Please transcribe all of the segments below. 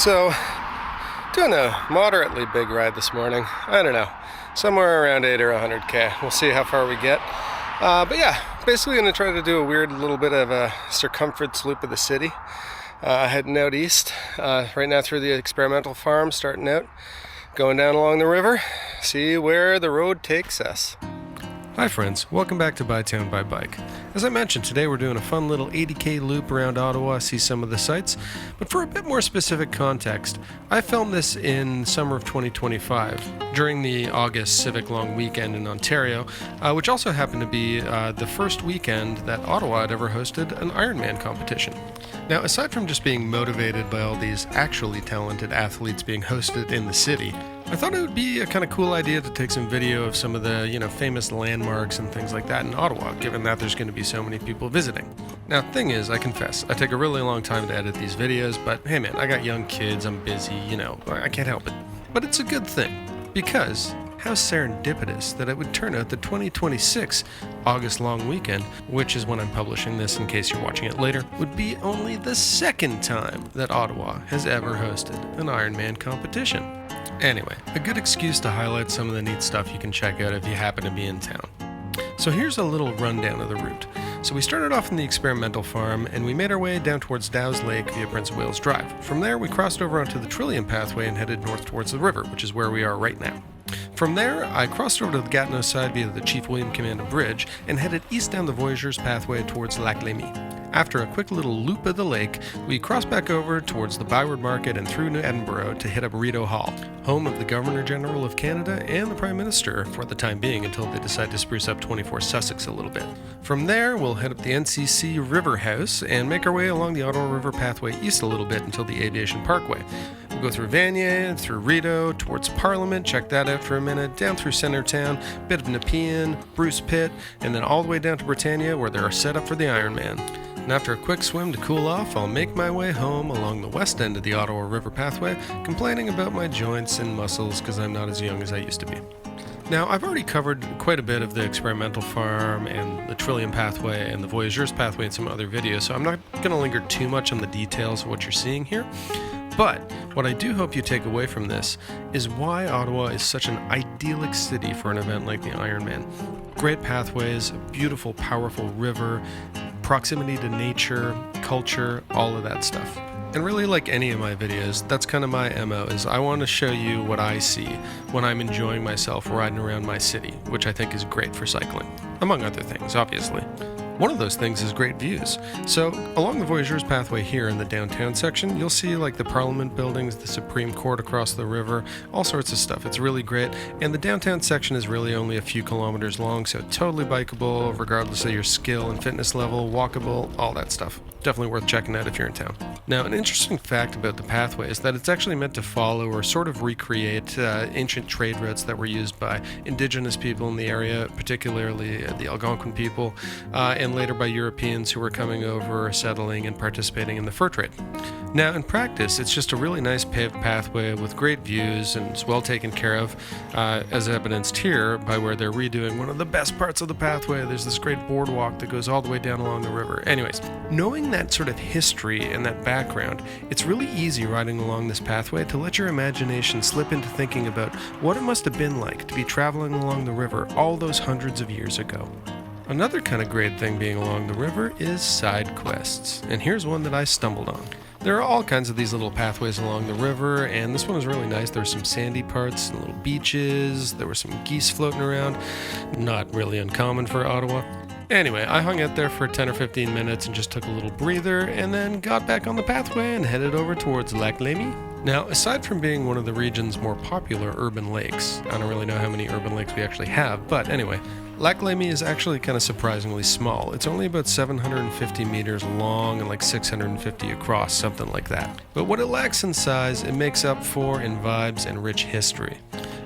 So, doing a moderately big ride this morning. I don't know, somewhere around 8 or 100k. We'll see how far we get. But yeah, basically going to try to do a weird little bit of a circumference loop of the city. Heading out east, right now through the experimental farm, starting out, going down along the river, see where the road takes us. Hi friends, welcome back to Bytown by Bike. As I mentioned, today we're doing a fun little 80k loop around Ottawa, see some of the sights, but for a bit more specific context, I filmed this in summer of 2025, during the August Civic Long Weekend in Ontario, which also happened to be the first weekend that Ottawa had ever hosted an Ironman competition. Now, aside from just being motivated by all these actually talented athletes being hosted in the city, I thought it would be a kind of cool idea to take some video of some of the, famous landmarks and things like that in Ottawa, given that there's going to be so many people visiting. Now, thing is, I confess, I take a really long time to edit these videos, but hey man, I got young kids, I'm busy, I can't help it. But it's a good thing, because how serendipitous that it would turn out the 2026 August Long Weekend, which is when I'm publishing this in case you're watching it later, would be only the second time that Ottawa has ever hosted an Ironman competition. Anyway, a good excuse to highlight some of the neat stuff you can check out if you happen to be in town. So here's a little rundown of the route. So we started off in the experimental farm and we made our way down towards Dow's Lake via Prince of Wales Drive. From there we crossed over onto the Trillium pathway and headed north towards the river, which is where we are right now. From there, I crossed over to the Gatineau side via the Chief William Commando Bridge and headed east down the Voyageurs pathway towards Lac Leamy. After a quick little loop of the lake, we crossed back over towards the Byward Market and through New Edinburgh to hit up Rideau Hall, home of the Governor-General of Canada and the Prime Minister for the time being until they decide to spruce up 24 Sussex a little bit. From there, we'll head up the NCC Riverhouse and make our way along the Ottawa-River pathway east a little bit until the Aviation Parkway. We'll go through Vanier, through Rideau, towards Parliament, check that out for a minute, down through Centretown, bit of Nepean, Bruce Pit, and then all the way down to Britannia where they're set up for the Ironman. And after a quick swim to cool off, I'll make my way home along the west end of the Ottawa-River pathway, complaining about my joints and muscles because I'm not as young as I used to be. Now, I've already covered quite a bit of the experimental farm and the Trillium pathway and the Voyageurs pathway in some other videos, so I'm not going to linger too much on the details of what you're seeing here. But what I do hope you take away from this is why Ottawa is such an idyllic city for an event like the Ironman. Great pathways, a beautiful, powerful river, proximity to nature, culture, all of that stuff. And really, like any of my videos, that's kind of my MO, is I want to show you what I see when I'm enjoying myself riding around my city, which I think is great for cycling, among other things, obviously. One of those things is great views. So along the Voyageurs pathway here in the downtown section, you'll see like the Parliament buildings, the Supreme Court across the river, all sorts of stuff. It's really great. And the downtown section is really only a few kilometers long, so totally bikeable regardless of your skill and fitness level, walkable, all that stuff. Definitely worth checking out if you're in town. Now, an interesting fact about the pathway is that it's actually meant to follow or sort of recreate ancient trade routes that were used by indigenous people in the area, particularly the Algonquin people, and later by Europeans who were coming over, settling, and participating in the fur trade. Now, in practice, it's just a really nice paved pathway with great views and it's well taken care of, as evidenced here by where they're redoing one of the best parts of the pathway. There's this great boardwalk that goes all the way down along the river. Anyways, knowing that sort of history and that background, it's really easy riding along this pathway to let your imagination slip into thinking about what it must have been like to be traveling along the river all those hundreds of years ago. Another kind of great thing being along the river is side quests, and here's one that I stumbled on. There are all kinds of these little pathways along the river, and this one was really nice. There were some sandy parts and little beaches, there were some geese floating around, not really uncommon for Ottawa. Anyway, I hung out there for 10 or 15 minutes and just took a little breather, and then got back on the pathway and headed over towards Lac Leamy. Now, aside from being one of the region's more popular urban lakes, I don't really know how many urban lakes we actually have, but anyway, Lac Leamy is actually kind of surprisingly small. It's only about 750 meters long and like 650 across, something like that. But what it lacks in size, it makes up for in vibes and rich history.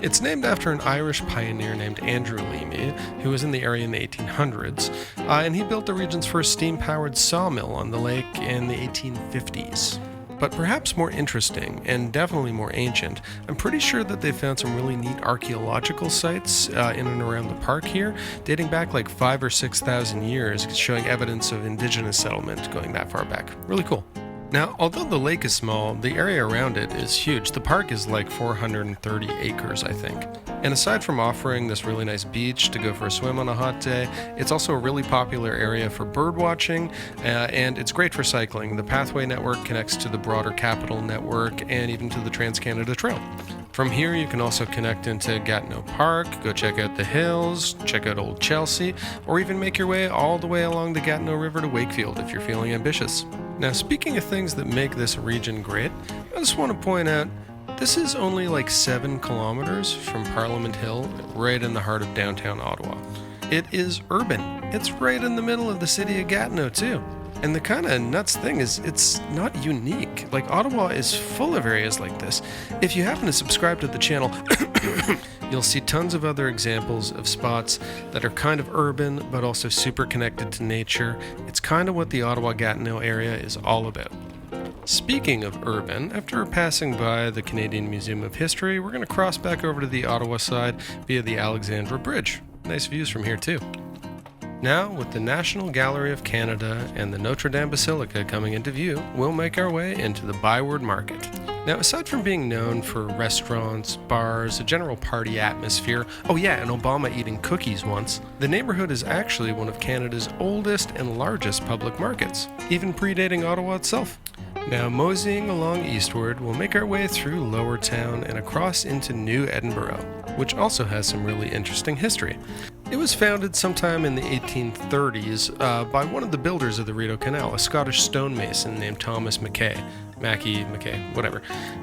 It's named after an Irish pioneer named Andrew Leamy, who was in the area in the 1800s, and he built the region's first steam-powered sawmill on the lake in the 1850s. But perhaps more interesting, and definitely more ancient, I'm pretty sure that they found some really neat archaeological sites in and around the park here, dating back like 5,000 or 6,000 years, showing evidence of indigenous settlement going that far back. Really cool. Now, although the lake is small, the area around it is huge. The park is like 430 acres, I think. And aside from offering this really nice beach to go for a swim on a hot day, it's also a really popular area for bird watching, and it's great for cycling. The pathway network connects to the broader Capital network and even to the Trans-Canada Trail. From here, you can also connect into Gatineau Park, go check out the hills, check out Old Chelsea, or even make your way all the way along the Gatineau River to Wakefield if you're feeling ambitious. Now, speaking of things that make this region great, I just want to point out this is only like 7 kilometers from Parliament Hill, right in the heart of downtown Ottawa. It is urban. It's right in the middle of the city of Gatineau, too. And the kind of nuts thing is it's not unique. Like, Ottawa is full of areas like this. If you happen to subscribe to the channel, you'll see tons of other examples of spots that are kind of urban, but also super connected to nature. It's kind of what the Ottawa-Gatineau area is all about. Speaking of urban, after passing by the Canadian Museum of History, we're going to cross back over to the Ottawa side via the Alexandra Bridge. Nice views from here, too. Now, with the National Gallery of Canada and the Notre Dame Basilica coming into view, we'll make our way into the Byward Market. Now, aside from being known for restaurants, bars, a general party atmosphere, oh yeah, and Obama eating cookies once, the neighborhood is actually one of Canada's oldest and largest public markets, even predating Ottawa itself. Now, moseying along eastward, we'll make our way through Lower Town and across into New Edinburgh, which also has some really interesting history. It was founded sometime in the 1830s by one of the builders of the Rideau Canal, a Scottish stonemason named Thomas Mackay, whatever.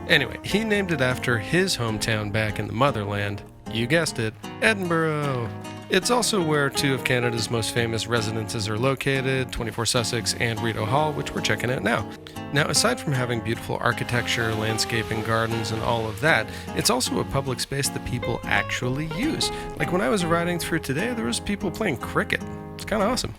Anyway, he named it after his hometown back in the motherland. You guessed it, Edinburgh. It's also where 2 of Canada's most famous residences are located, 24 Sussex and Rideau Hall, which we're checking out now. Now, aside from having beautiful architecture, landscaping, gardens, and all of that, it's also a public space that people actually use. Like when I was riding through today, there was people playing cricket. It's kind of awesome.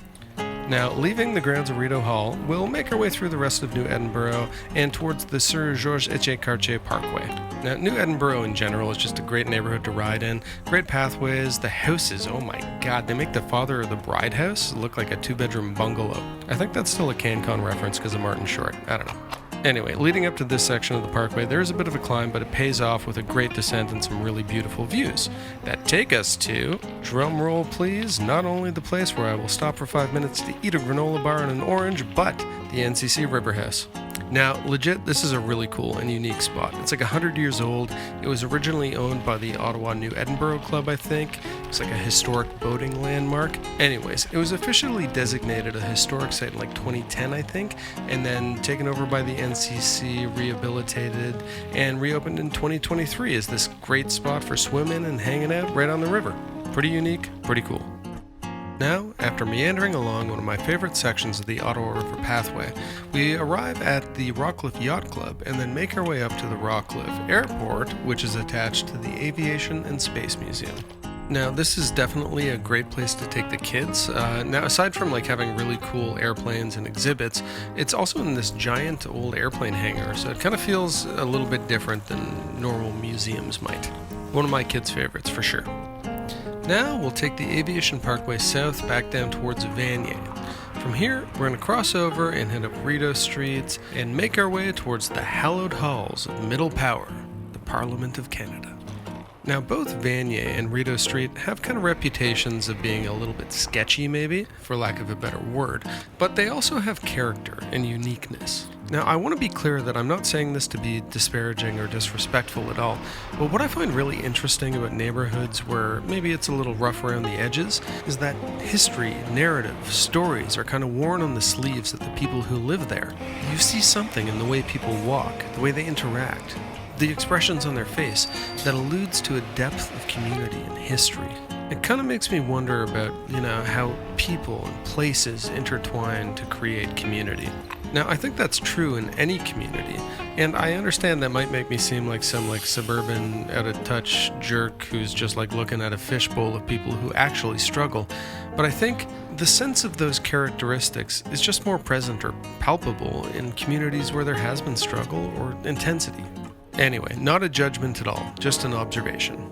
Now, leaving the grounds of Rideau Hall, we'll make our way through the rest of New Edinburgh and towards the Sir Georges Cartier Parkway. Now, New Edinburgh in general is just a great neighborhood to ride in, great pathways, the houses, oh my god, they make the father of the bride house look like a 2-bedroom bungalow. I think that's still a CanCon reference because of Martin Short, I don't know. Anyway, leading up to this section of the parkway, there is a bit of a climb, but it pays off with a great descent and some really beautiful views that take us to, drum roll please, not only the place where I will stop for 5 minutes to eat a granola bar and an orange, but the NCC Riverhouse. Now, legit, this is a really cool and unique spot. It's like 100 years old. It was originally owned by the Ottawa New Edinburgh Club, I think. It's like a historic boating landmark. Anyways, it was officially designated a historic site in like 2010, I think, and then taken over by the NCC, rehabilitated, and reopened in 2023 as this great spot for swimming and hanging out right on the river. Pretty unique, pretty cool. Now, after meandering along one of my favorite sections of the OttawaRiver pathway, we arrive at the Rockcliffe Yacht Club and then make our way up to the Rockcliffe Airport, which is attached to the Aviation and Space Museum. Now, this is definitely a great place to take the kids. Now, aside from like having really cool airplanes and exhibits, it's also in this giant old airplane hangar, so it kind of feels a little bit different than normal museums might. One of my kids' favorites, for sure. Now we'll take the Aviation Parkway south back down towards Vanier. From here, we're going to cross over and head up Rideau Street and make our way towards the hallowed halls of Middle Power, the Parliament of Canada. Now, both Vanier and Rideau Street have kind of reputations of being a little bit sketchy, maybe, for lack of a better word, but they also have character and uniqueness. Now, I want to be clear that I'm not saying this to be disparaging or disrespectful at all, but what I find really interesting about neighborhoods where maybe it's a little rough around the edges is that history, narrative, stories are kind of worn on the sleeves of the people who live there. You see something in the way people walk, the way they interact, the expressions on their face that alludes to a depth of community and history. It kind of makes me wonder about, how people and places intertwine to create community. Now, I think that's true in any community, and I understand that might make me seem like some suburban, out-of-touch jerk who's just looking at a fishbowl of people who actually struggle, but I think the sense of those characteristics is just more present or palpable in communities where there has been struggle or intensity. Anyway, not a judgment at all, just an observation.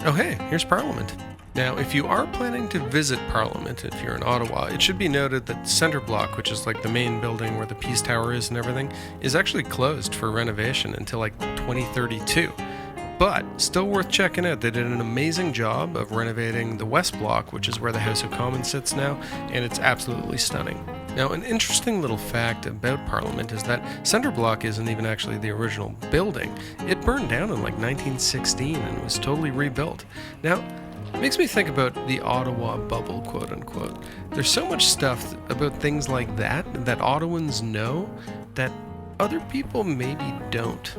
Oh hey, here's Parliament. Now, if you are planning to visit Parliament, if you're in Ottawa, it should be noted that Centre Block, which is like the main building where the Peace Tower is and everything, is actually closed for renovation until like 2032. But still worth checking out. They did an amazing job of renovating the West Block, which is where the House of Commons sits now, and it's absolutely stunning. Now, an interesting little fact about Parliament is that Centre Block isn't even actually the original building. It burned down in like 1916 and was totally rebuilt. Now, it makes me think about the Ottawa bubble, quote unquote. There's so much stuff about things like that Ottawans know that other people maybe don't.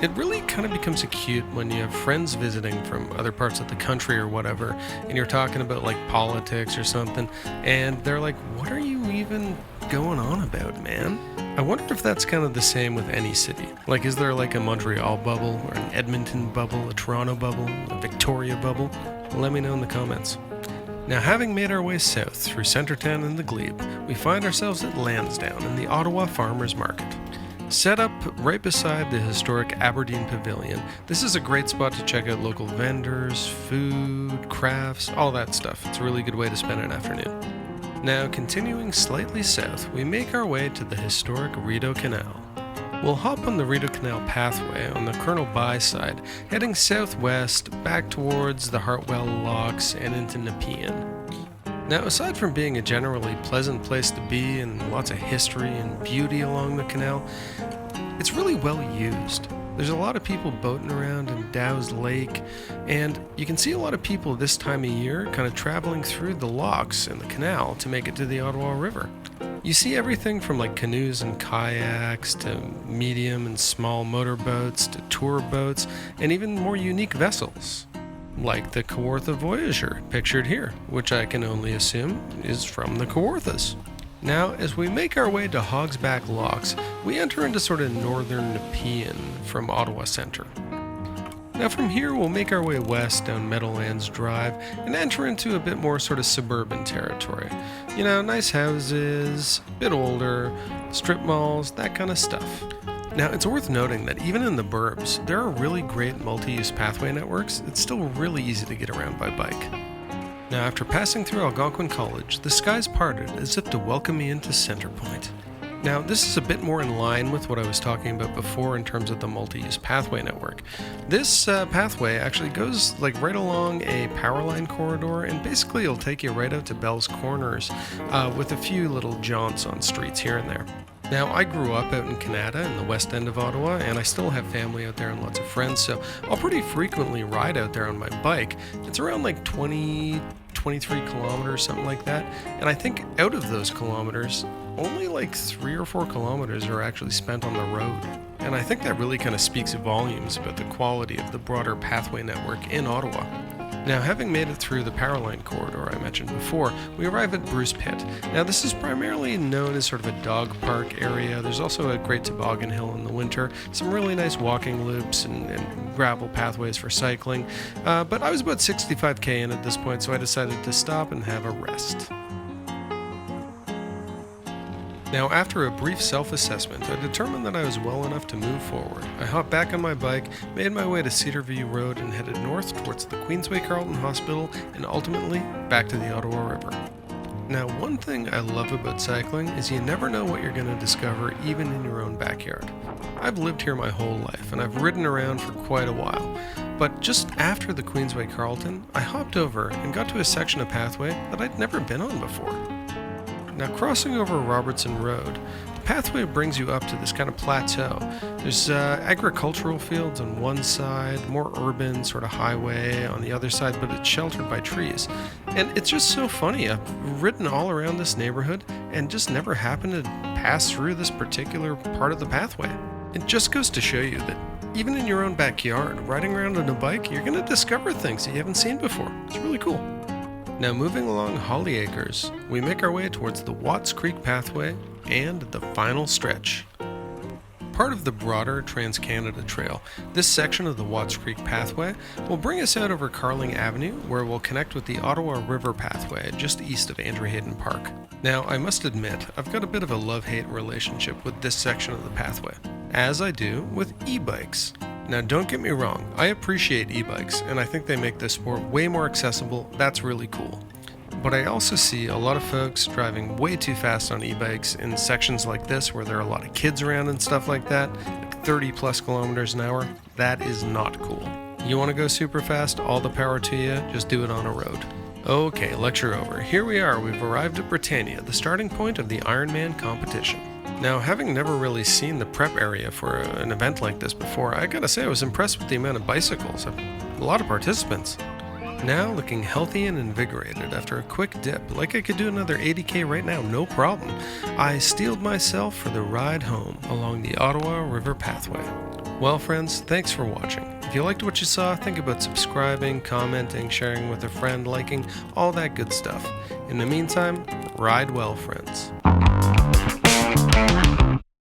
It really kind of becomes acute when you have friends visiting from other parts of the country or whatever, and you're talking about like politics or something, and they're like, what are you even going on about, man? I wonder if that's kind of the same with any city. Like, is there like a Montreal bubble, or an Edmonton bubble, a Toronto bubble, a Victoria bubble? Let me know in the comments. Now, having made our way south through Centretown and the Glebe, we find ourselves at Lansdowne in the Ottawa Farmers Market. Set up right beside the historic Aberdeen Pavilion, this is a great spot to check out local vendors, food, crafts, all that stuff. It's a really good way to spend an afternoon. Now, continuing slightly south, we make our way to the historic Rideau Canal. We'll hop on the Rideau Canal pathway on the Colonel By side, heading southwest back towards the Hartwell Locks and into Nepean. Now, aside from being a generally pleasant place to be and lots of history and beauty along the canal, it's really well used. There's a lot of people boating around in Dow's Lake, and you can see a lot of people this time of year kind of traveling through the locks and the canal to make it to the OttawaRiver. You see everything from like canoes and kayaks to medium and small motorboats to tour boats and even more unique vessels, like the Kawartha Voyageur pictured here, which I can only assume is from the Kawarthas. Now, as we make our way to Hogsback Locks, we enter into sort of northern Nepean from Ottawa Centre. Now from here we'll make our way west down Meadowlands Drive and enter into a bit more sort of suburban territory. You know, nice houses, a bit older, strip malls, that kind of stuff. Now it's worth noting that even in the burbs, there are really great multi-use pathway networks. It's still really easy to get around by bike. Now after passing through Algonquin College, the skies parted as if to welcome me into Centrepoint. Now, this is a bit more in line with what I was talking about before in terms of the multi-use pathway network. This pathway actually goes like right along a power line corridor, and basically it'll take you right out to Bell's Corners with a few little jaunts on streets here and there. Now, I grew up out in Canada in the west end of Ottawa, and I still have family out there and lots of friends, so I'll pretty frequently ride out there on my bike. It's around like 23 kilometers, something like that, and I think out of those kilometers, only like 3 or 4 kilometers are actually spent on the road. And I think that really kind of speaks volumes about the quality of the broader pathway network in Ottawa. Now, having made it through the Powerline corridor I mentioned before, we arrive at Bruce Pit. Now, this is primarily known as sort of a dog park area. There's also a great toboggan hill in the winter, some really nice walking loops and gravel pathways for cycling. But I was about 65k in at this point, so I decided to stop and have a rest. Now, after a brief self-assessment, I determined that I was well enough to move forward. I hopped back on my bike, made my way to Cedarview Road, and headed north towards the Queensway Carleton Hospital, and ultimately back to the OttawaRiver. Now, one thing I love about cycling is you never know what you're going to discover, even in your own backyard. I've lived here my whole life, and I've ridden around for quite a while. But just after the Queensway Carleton, I hopped over and got to a section of pathway that I'd never been on before. Now, crossing over Robertson Road, the pathway brings you up to this kind of plateau. There's agricultural fields on one side, more urban sort of highway on the other side, but it's sheltered by trees. And it's just so funny. I've ridden all around this neighborhood and just never happened to pass through this particular part of the pathway. It just goes to show you that even in your own backyard, riding around on a bike, you're going to discover things that you haven't seen before. It's really cool. Now, moving along Holly Acres, we make our way towards the Watts Creek pathway and the final stretch. Part of the broader Trans-Canada Trail, this section of the Watts Creek pathway will bring us out over Carling Avenue, where we'll connect with the OttawaRiver pathway just east of Andrew Hayden Park. Now, I must admit, I've got a bit of a love-hate relationship with this section of the pathway, as I do with e-bikes. Now don't get me wrong, I appreciate e-bikes and I think they make this sport way more accessible. That's really cool. But I also see a lot of folks driving way too fast on e-bikes in sections like this where there are a lot of kids around and stuff like that, like 30 plus kilometers an hour. That is not cool. You want to go super fast? All the power to you, just do it on a road. Okay, lecture over. Here we are, we've arrived at Britannia, the starting point of the Ironman competition. Now, having never really seen the prep area for an event like this before, I gotta say I was impressed with the amount of bicycles. A lot of participants. Now looking healthy and invigorated after a quick dip, like I could do another 80k right now, no problem. I steeled myself for the ride home along the Ottawa-River pathway. Well friends, thanks for watching. If you liked what you saw, think about subscribing, commenting, sharing with a friend, liking, all that good stuff. In the meantime, ride well friends.